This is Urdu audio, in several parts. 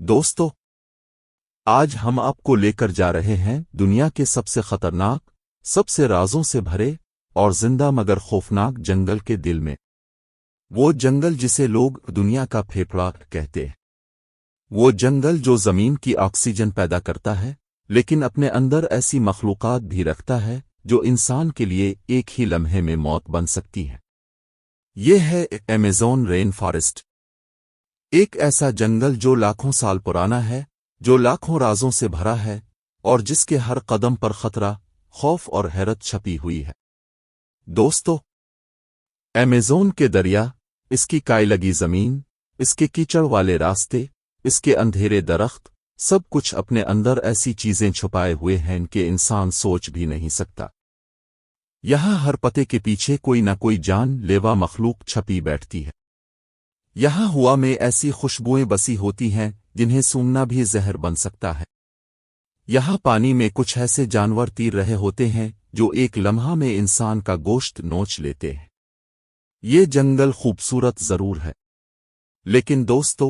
دوستو، آج ہم آپ کو لے کر جا رہے ہیں دنیا کے سب سے خطرناک، سب سے رازوں سے بھرے اور زندہ مگر خوفناک جنگل کے دل میں۔ وہ جنگل جسے لوگ دنیا کا پھیپھڑا کہتے ہیں۔ وہ جنگل جو زمین کی آکسیجن پیدا کرتا ہے، لیکن اپنے اندر ایسی مخلوقات بھی رکھتا ہے جو انسان کے لیے ایک ہی لمحے میں موت بن سکتی ہیں۔ یہ ہے ایمیزون رین فارسٹ، ایک ایسا جنگل جو لاکھوں سال پرانا ہے، جو لاکھوں رازوں سے بھرا ہے، اور جس کے ہر قدم پر خطرہ، خوف اور حیرت چھپی ہوئی ہے۔ دوستو، ایمیزون کے دریا، اس کی کائی لگی زمین، اس کے کیچڑ والے راستے، اس کے اندھیرے درخت، سب کچھ اپنے اندر ایسی چیزیں چھپائے ہوئے ہیں کہ انسان سوچ بھی نہیں سکتا۔ یہاں ہر پتے کے پیچھے کوئی نہ کوئی جان لیوا مخلوق چھپی بیٹھتی ہے۔ یہاں ہوا میں ایسی خوشبوئیں بسی ہوتی ہیں جنہیں سونگنا بھی زہر بن سکتا ہے۔ یہاں پانی میں کچھ ایسے جانور تیر رہے ہوتے ہیں جو ایک لمحہ میں انسان کا گوشت نوچ لیتے ہیں۔ یہ جنگل خوبصورت ضرور ہے، لیکن دوستو،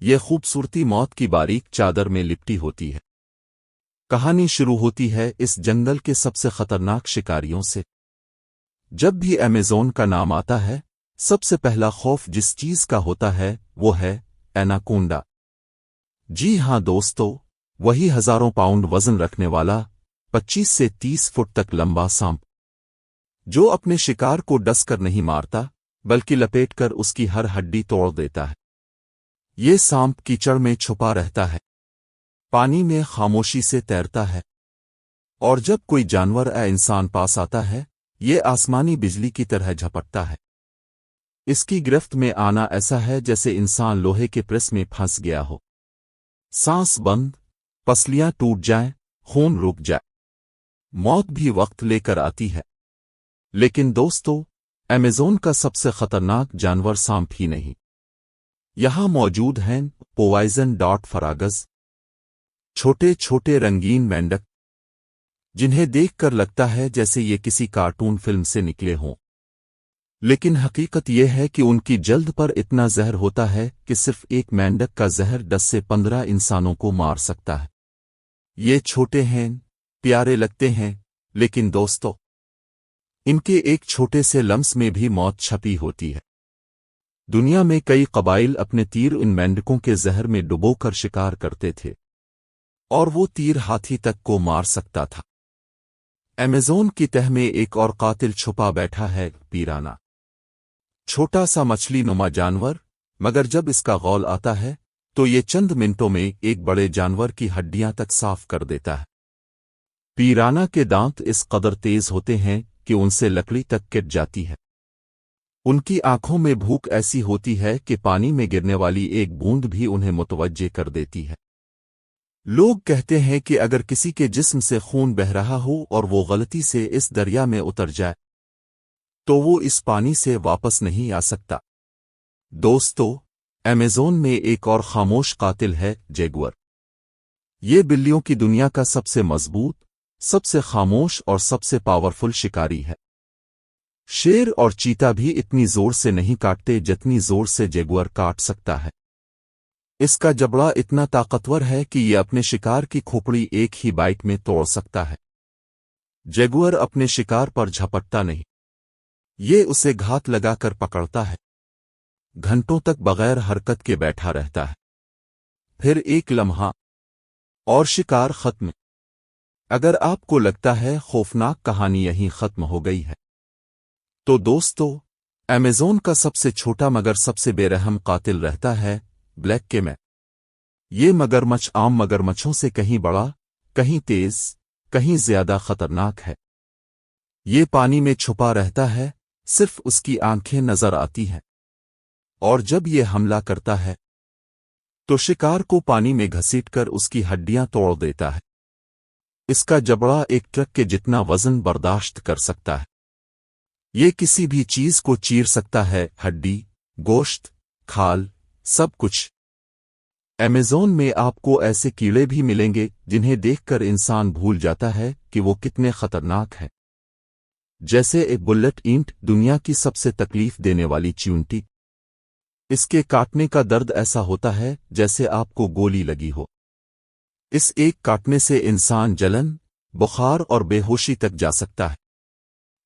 یہ خوبصورتی موت کی باریک چادر میں لپٹی ہوتی ہے۔ کہانی شروع ہوتی ہے اس جنگل کے سب سے خطرناک شکاریوں سے۔ جب بھی ایمیزون کا نام آتا ہے، سب سے پہلا خوف جس چیز کا ہوتا ہے وہ ہے ایناکونڈا۔ جی ہاں دوستو، وہی ہزاروں پاؤنڈ وزن رکھنے والا، 25 سے 30 فٹ تک لمبا سانپ، جو اپنے شکار کو ڈس کر نہیں مارتا بلکہ لپیٹ کر اس کی ہر ہڈی توڑ دیتا ہے۔ یہ سانپ کیچڑ میں چھپا رہتا ہے، پانی میں خاموشی سے تیرتا ہے، اور جب کوئی جانور یا انسان پاس آتا ہے، یہ آسمانی بجلی کی طرح جھپٹتا ہے۔ اس کی گرفت میں آنا ایسا ہے جیسے انسان لوہے کے پریس میں پھنس گیا ہو۔ سانس بند، پسلیاں ٹوٹ جائیں، خون رک جائے، موت بھی وقت لے کر آتی ہے۔ لیکن دوستو، ایمیزون کا سب سے خطرناک جانور سانپ ہی نہیں۔ یہاں موجود ہیں پوائزن ڈارٹ فراگز، چھوٹے چھوٹے رنگین مینڈک، جنہیں دیکھ کر لگتا ہے جیسے یہ کسی کارٹون فلم سے نکلے ہوں۔ لیکن حقیقت یہ ہے کہ ان کی جلد پر اتنا زہر ہوتا ہے کہ صرف ایک مینڈک کا زہر 10 سے 15 انسانوں کو مار سکتا ہے۔ یہ چھوٹے ہیں، پیارے لگتے ہیں، لیکن دوستو، ان کے ایک چھوٹے سے لمس میں بھی موت چھپی ہوتی ہے۔ دنیا میں کئی قبائل اپنے تیر ان مینڈکوں کے زہر میں ڈبو کر شکار کرتے تھے، اور وہ تیر ہاتھی تک کو مار سکتا تھا۔ ایمیزون کی تہ میں ایک اور قاتل چھپا بیٹھا ہے، پیرانا، چھوٹا سا مچھلی نما جانور، مگر جب اس کا غول آتا ہے تو یہ چند منٹوں میں ایک بڑے جانور کی ہڈیاں تک صاف کر دیتا ہے۔ پیرانا کے دانت اس قدر تیز ہوتے ہیں کہ ان سے لکڑی تک کٹ جاتی ہے۔ ان کی آنکھوں میں بھوک ایسی ہوتی ہے کہ پانی میں گرنے والی ایک بوند بھی انہیں متوجہ کر دیتی ہے۔ لوگ کہتے ہیں کہ اگر کسی کے جسم سے خون بہہ رہا ہو اور وہ غلطی سے اس دریا میں اتر جائے تو وہ اس پانی سے واپس نہیں آ سکتا۔ دوستو، ایمیزون میں ایک اور خاموش قاتل ہے، جیگور۔ یہ بلیوں کی دنیا کا سب سے مضبوط، سب سے خاموش اور سب سے پاورفل شکاری ہے۔ شیر اور چیتا بھی اتنی زور سے نہیں کاٹتے جتنی زور سے جیگور کاٹ سکتا ہے۔ اس کا جبڑا اتنا طاقتور ہے کہ یہ اپنے شکار کی کھوپڑی ایک ہی بائٹ میں توڑ سکتا ہے۔ جیگور اپنے شکار پر جھپٹتا نہیں، یہ اسے گھات لگا کر پکڑتا ہے، گھنٹوں تک بغیر حرکت کے بیٹھا رہتا ہے، پھر ایک لمحہ اور شکار ختم۔ اگر آپ کو لگتا ہے خوفناک کہانی یہیں ختم ہو گئی ہے، تو دوستو، ایمیزون کا سب سے چھوٹا مگر سب سے بے رحم قاتل رہتا ہے، بلیک کیمے۔ یہ مگرمچھ عام مگرمچھوں سے کہیں بڑا، کہیں تیز، کہیں زیادہ خطرناک ہے۔ یہ پانی میں چھپا رہتا ہے، صرف اس کی آنکھیں نظر آتی ہیں، اور جب یہ حملہ کرتا ہے تو شکار کو پانی میں گھسیٹ کر اس کی ہڈیاں توڑ دیتا ہے۔ اس کا جبڑا ایک ٹرک کے جتنا وزن برداشت کر سکتا ہے۔ یہ کسی بھی چیز کو چیر سکتا ہے، ہڈی، گوشت، کھال، سب کچھ۔ ایمیزون میں آپ کو ایسے کیڑے بھی ملیں گے جنہیں دیکھ کر انسان بھول جاتا ہے کہ وہ کتنے خطرناک ہیں، جیسے ایک بلٹ اینٹ، دنیا کی سب سے تکلیف دینے والی چیونٹی۔ اس کے کاٹنے کا درد ایسا ہوتا ہے جیسے آپ کو گولی لگی ہو۔ اس ایک کاٹنے سے انسان جلن، بخار اور بے ہوشی تک جا سکتا ہے۔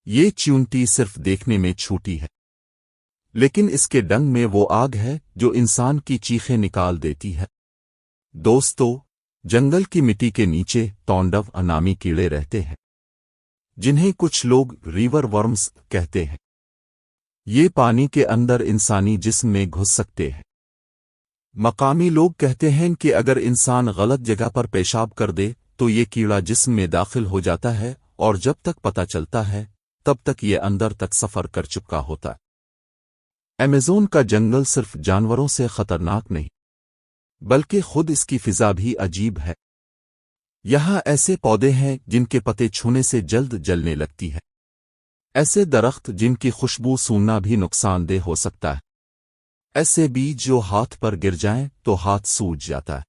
یہ چیونٹی صرف دیکھنے میں چھوٹی ہے، لیکن اس کے ڈنگ میں وہ آگ ہے جو انسان کی چیخیں نکال دیتی ہے۔ دوستو، جنگل کی مٹی کے نیچے تونڈو نامی کیڑے رہتے ہیں، جنہیں کچھ لوگ ریور ورمز کہتے ہیں۔ یہ پانی کے اندر انسانی جسم میں گھس سکتے ہیں۔ مقامی لوگ کہتے ہیں کہ اگر انسان غلط جگہ پر پیشاب کر دے تو یہ کیڑا جسم میں داخل ہو جاتا ہے، اور جب تک پتہ چلتا ہے تب تک یہ اندر تک سفر کر چکا ہوتا ہے۔ ایمیزون کا جنگل صرف جانوروں سے خطرناک نہیں، بلکہ خود اس کی فضا بھی عجیب ہے۔ یہاں ایسے پودے ہیں جن کے پتے چھونے سے جلد جلنے لگتی ہے، ایسے درخت جن کی خوشبو سونگنا بھی نقصان دہ ہو سکتا ہے، ایسے بیج جو ہاتھ پر گر جائیں تو ہاتھ سوج جاتا ہے۔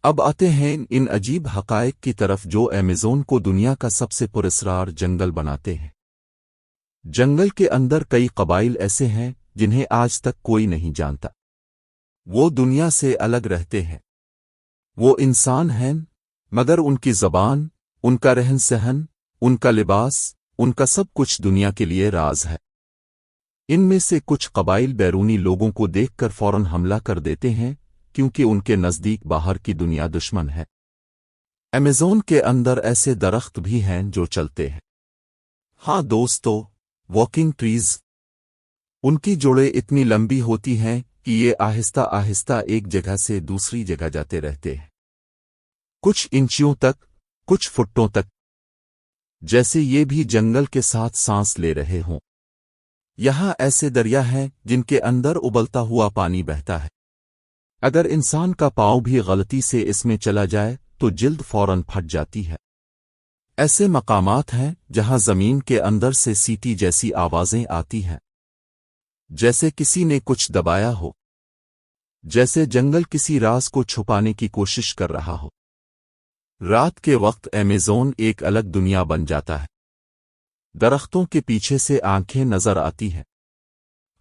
اب آتے ہیں ان عجیب حقائق کی طرف جو ایمیزون کو دنیا کا سب سے پراسرار جنگل بناتے ہیں۔ جنگل کے اندر کئی قبائل ایسے ہیں جنہیں آج تک کوئی نہیں جانتا۔ وہ دنیا سے الگ رہتے ہیں، وہ انسان ہیں، مگر ان کی زبان، ان کا رہن سہن، ان کا لباس، ان کا سب کچھ دنیا کے لیے راز ہے۔ ان میں سے کچھ قبائل بیرونی لوگوں کو دیکھ کر فوراً حملہ کر دیتے ہیں کیونکہ ان کے نزدیک باہر کی دنیا دشمن ہے۔ ایمیزون کے اندر ایسے درخت بھی ہیں جو چلتے ہیں۔ ہاں دوستو، واکنگ ٹریز۔ ان کی جوڑیں اتنی لمبی ہوتی ہیں کہ یہ آہستہ آہستہ ایک جگہ سے دوسری جگہ جاتے رہتے ہیں، کچھ انچیوں تک، کچھ فٹوں تک، جیسے یہ بھی جنگل کے ساتھ سانس لے رہے ہوں۔ یہاں ایسے دریا ہیں جن کے اندر ابلتا ہوا پانی بہتا ہے۔ اگر انسان کا پاؤں بھی غلطی سے اس میں چلا جائے تو جلد فوراً پھٹ جاتی ہے۔ ایسے مقامات ہیں جہاں زمین کے اندر سے سیٹی جیسی آوازیں آتی ہیں، جیسے کسی نے کچھ دبایا ہو، جیسے جنگل کسی راز کو چھپانے کی کوشش کر رہا ہو۔ رات کے وقت ایمیزون ایک الگ دنیا بن جاتا ہے۔ درختوں کے پیچھے سے آنکھیں نظر آتی ہیں،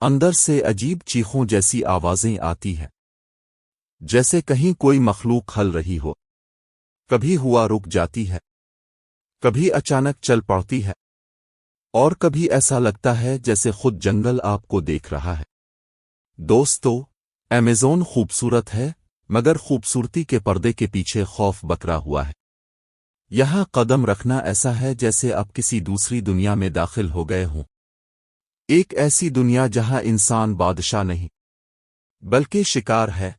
اندر سے عجیب چیخوں جیسی آوازیں آتی ہیں، جیسے کہیں کوئی مخلوق ہل رہی ہو۔ کبھی ہوا رک جاتی ہے، کبھی اچانک چل پڑتی ہے، اور کبھی ایسا لگتا ہے جیسے خود جنگل آپ کو دیکھ رہا ہے۔ دوستو، ایمیزون خوبصورت ہے، مگر خوبصورتی کے پردے کے پیچھے خوف بکرا ہوا ہے۔ یہاں قدم رکھنا ایسا ہے جیسے آپ کسی دوسری دنیا میں داخل ہو گئے ہوں، ایک ایسی دنیا جہاں انسان بادشاہ نہیں بلکہ شکار ہے،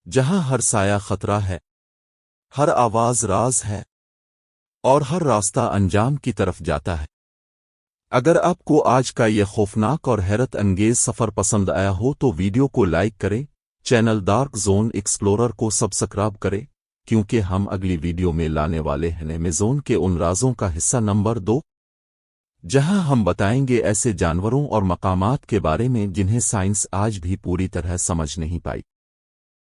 جہاں ہر سایہ خطرہ ہے، ہر آواز راز ہے، اور ہر راستہ انجام کی طرف جاتا ہے۔ اگر آپ کو آج کا یہ خوفناک اور حیرت انگیز سفر پسند آیا ہو تو ویڈیو کو لائک کریں، چینل ڈارک زون ایکسپلورر کو سبسکرائب کریں، کیونکہ ہم اگلی ویڈیو میں لانے والے ہیں ایمیزون کے ان رازوں کا حصہ نمبر 2، جہاں ہم بتائیں گے ایسے جانوروں اور مقامات کے بارے میں جنہیں سائنس آج بھی پوری طرح سمجھ نہیں پائی۔